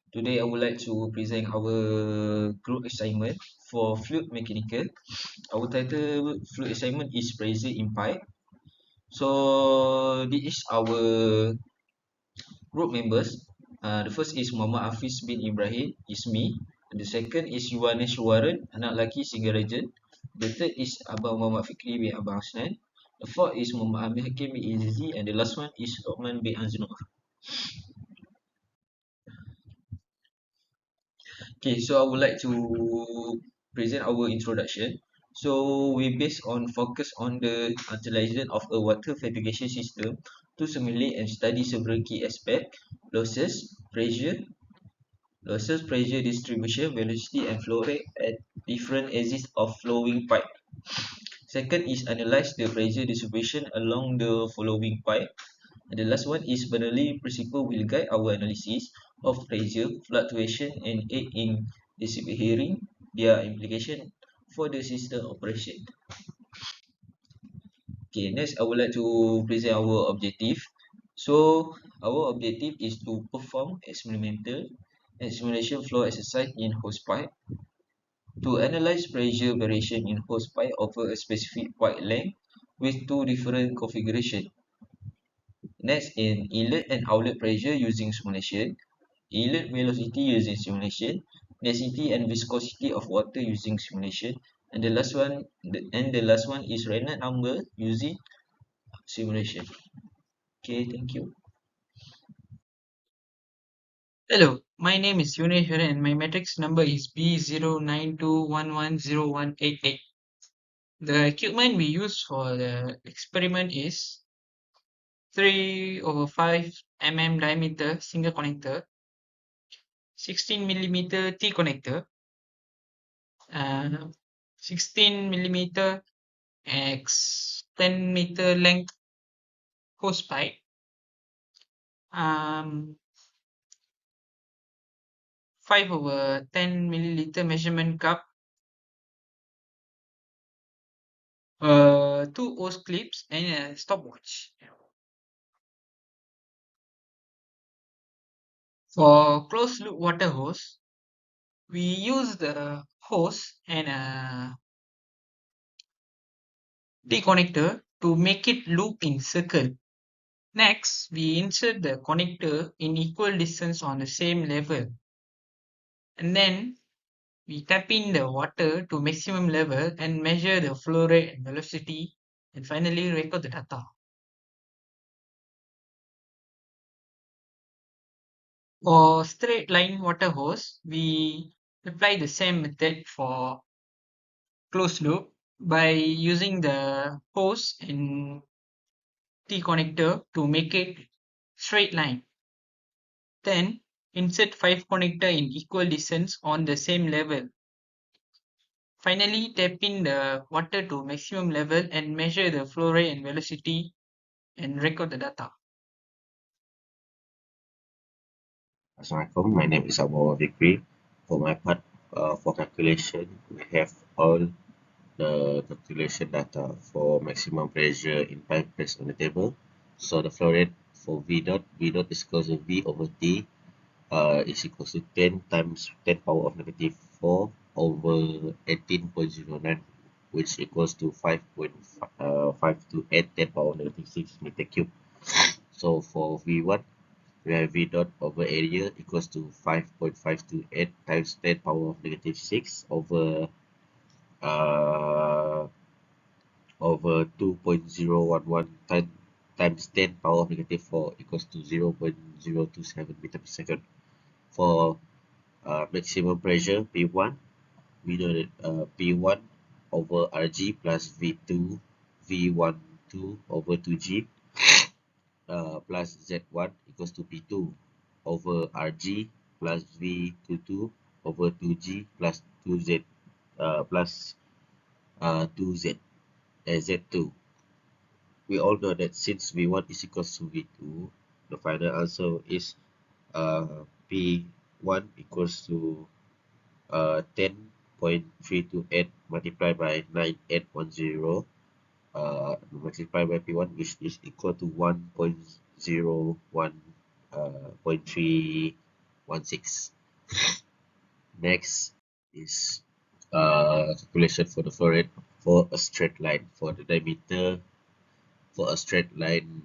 Today I would like to present our group assignment for fluid mechanical. Our title fluid assignment is pressure in pipe. So this is our group members. The first is Muhammad Hafiz bin Ibrahim, is me. The second is YUWANEASHWARAN, anak lelaki Singarajan. The third is Abang Muhammad FIKRI bin Abang ASNAN. The fourth is Muhammad AMIR Hakim bin Eazizy, and the last one is LUQMAN bin AZNUR. Okay, so I would like to present our introduction. So we based on focus on the utilization of a water fabrication system to simulate and study several key aspects: losses, pressure distribution, velocity, and flow rate at different axes of flowing pipe. Second is analyze the pressure distribution along the following pipe. And the last one is Bernoulli principle will guide our analysis of pressure fluctuation and aid in deciphering their implication for the system operation. Okay, next I would like to present our objective. So our objective is to perform experimental and simulation flow exercise in hose pipe to analyze pressure variation in hose pipe over a specific pipe length with two different configurations. Next, in inlet and outlet pressure using simulation, inlet velocity using simulation, density and viscosity of water using simulation, and the last one is Reynolds number using simulation. Okay, thank you. Hello, my name is YUWANEASHWARAN and my matrix number is B0921101188. The equipment we use for the experiment is 3/5 mm diameter single connector, 16 millimeter T connector, uh, 16 millimeter x 10 meter length hose pipe, um, 5/10 milliliter measurement cup, two hose clips, and a stopwatch. For closed loop water hose, we use the hose and a T connector to make it loop in circle. Next, we insert the connector in equal distance on the same level. And then we tap in the water to maximum level and measure the flow rate and velocity, and finally record the data. For straight line water hose, we apply the same method for closed loop by using the hose and T connector to make it straight line. Then insert 5 connector in equal distance on the same level. Finally, tap in the water to maximum level and measure the flow rate and velocity and record the data. Assalamualaikum, my name is Abu FIKRI. For my part, for calculation, we have all the calculation data for maximum pressure in pipe placed on the table. So the flow rate for V dot is equal to V over T is equal to 10 times 10 power of negative 4 over 18.09, which equals to 5.528 10 power of negative 6 meter cube. So for V1, where V dot over area equals to 5.528 times 10 power of negative 6 uh, over 2.011 times 10 power of negative 4 equals to 0.027 meter per second. For maximum pressure P1, we know that P1 over Rg plus V2 V12 over 2G plus Z1 equals to P2 over Rg plus V22 over 2G plus 2Z plus 2Z Z2. We all know that since V1 is equals to V2, the final answer is P1 equals to 10.328 multiplied by 9810 multiplied by P1, which is equal to 1.01 0.316. Next is calculation for the flow rate for a straight line. For the diameter for a straight line,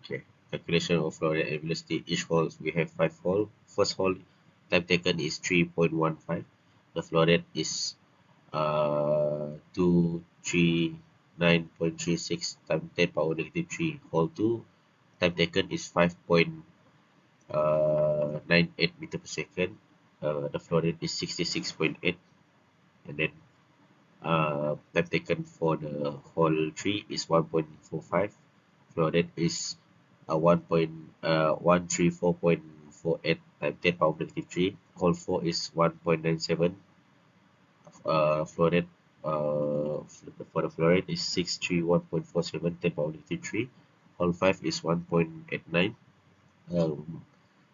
okay. Calculation of flow rate and velocity. Each hole we have 5 holes. First hole time taken is 3.15. The flow rate is 239.36 times 10 power negative 3. Hole 2 time taken is 5.98 meter per second. The flow rate is 66.8, and then time taken for the hole 3 is 1.45. Flow rate is 134.48 times 10 power negative 3. Hole 4 is 1.97. Flow rate for the flow rate is 631.47 10 power negative 3. Hole 5 is 1.89.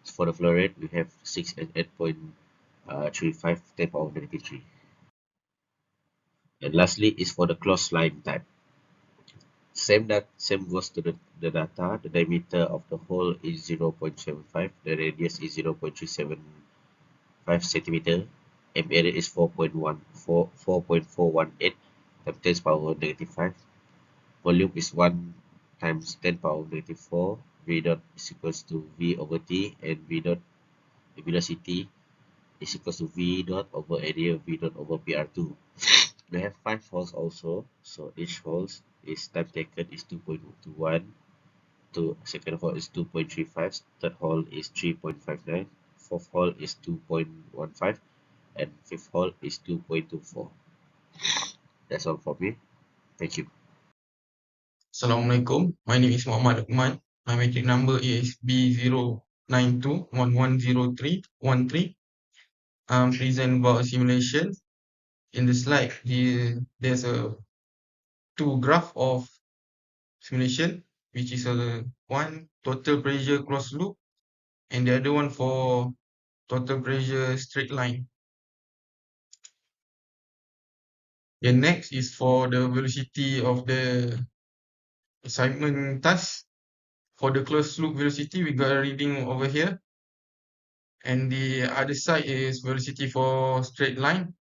For the flow rate we have 688.35 10 power negative 3. And lastly is for the closed line type. Same goes to the data. The diameter of the hole is 0.75. The radius is 0.375 centimeter. M area is 4.418 times 10 power negative 5. Volume is 1 times 10 power negative 4. V dot is equals to V over T, and V dot velocity is equals to V dot over area V dot over PR2. We have 5 holes also, so each hole is time taken is 2.21. Second hole is 2.35. Third hole is 3.59. Fourth hole is 2.15, and fifth hole is 2.24. That's all for me. Thank you. Assalamualaikum. My name is Muhammad LUQMAN. My metric number is B092110313. Present about a simulation. In the slide, there's two graph of simulation, which is one total pressure closed loop, and the other one for total pressure straight line. The next is for the velocity of the assignment task. For the closed loop velocity, we got a reading over here. And the other side is velocity for straight line.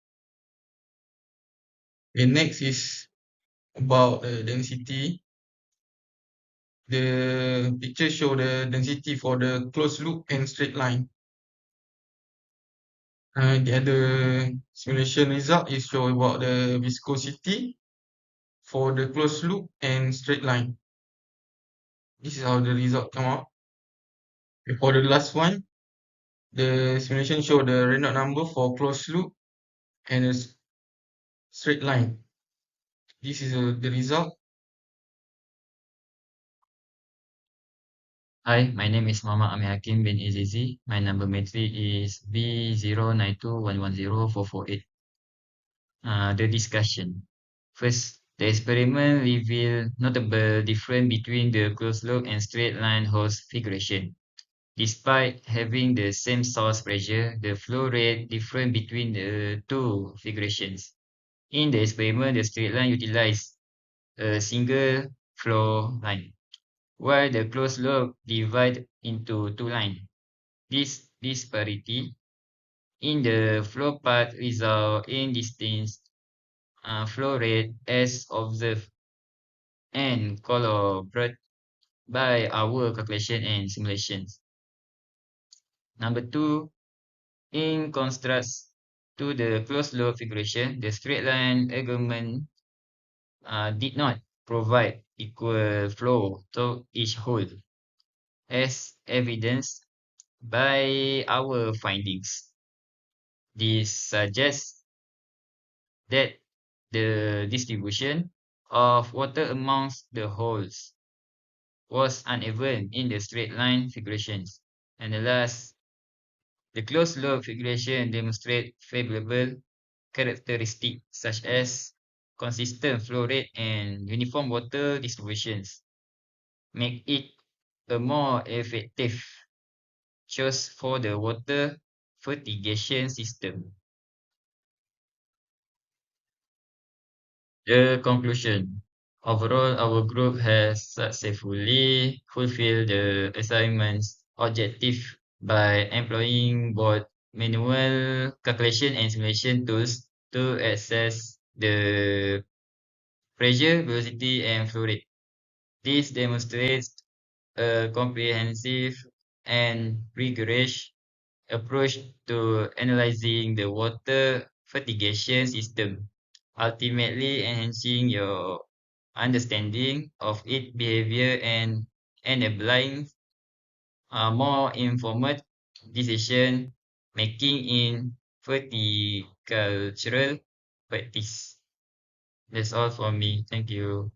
The next is about the density. The picture show the density for the closed loop and straight line. The other simulation result is show about the viscosity for the closed loop and straight line. This is how the result come out. For the last one, the simulation show the Reynolds number for closed loop and a straight line. This is the result. Hi, my name is Muhammad Amir Hakim bin Eazizy. My number matrix is B092110448. The discussion. First, the experiment revealed notable difference between the closed loop and straight line hose configuration. Despite having the same source pressure, the flow rate different between the two configurations. In the experiment, the straight line utilized a single flow line, while the closed loop divided into two lines. This disparity in the flow path result in distinct flow rate as observed and corroborated by our calculation and simulations. Number two, in contrast to the closed loop configuration, the straight line argument did not provide equal flow to each hole, as evidenced by our findings. This suggests that the distribution of water amongst the holes was uneven in the straight line configurations. And the last, the closed loop configuration demonstrate favorable characteristics such as consistent flow rate and uniform water distributions, make it a more effective choice for the water fertigation system. The conclusion. Overall, our group has successfully fulfilled the assignment's objective by employing both manual calculation and simulation tools to assess the pressure, velocity, and flow rate. This demonstrates a comprehensive and rigorous approach to analyzing the water fertigation system, ultimately enhancing your understanding of its behavior and enabling more informed decision making in verticultural practice. That's all for me. Thank you.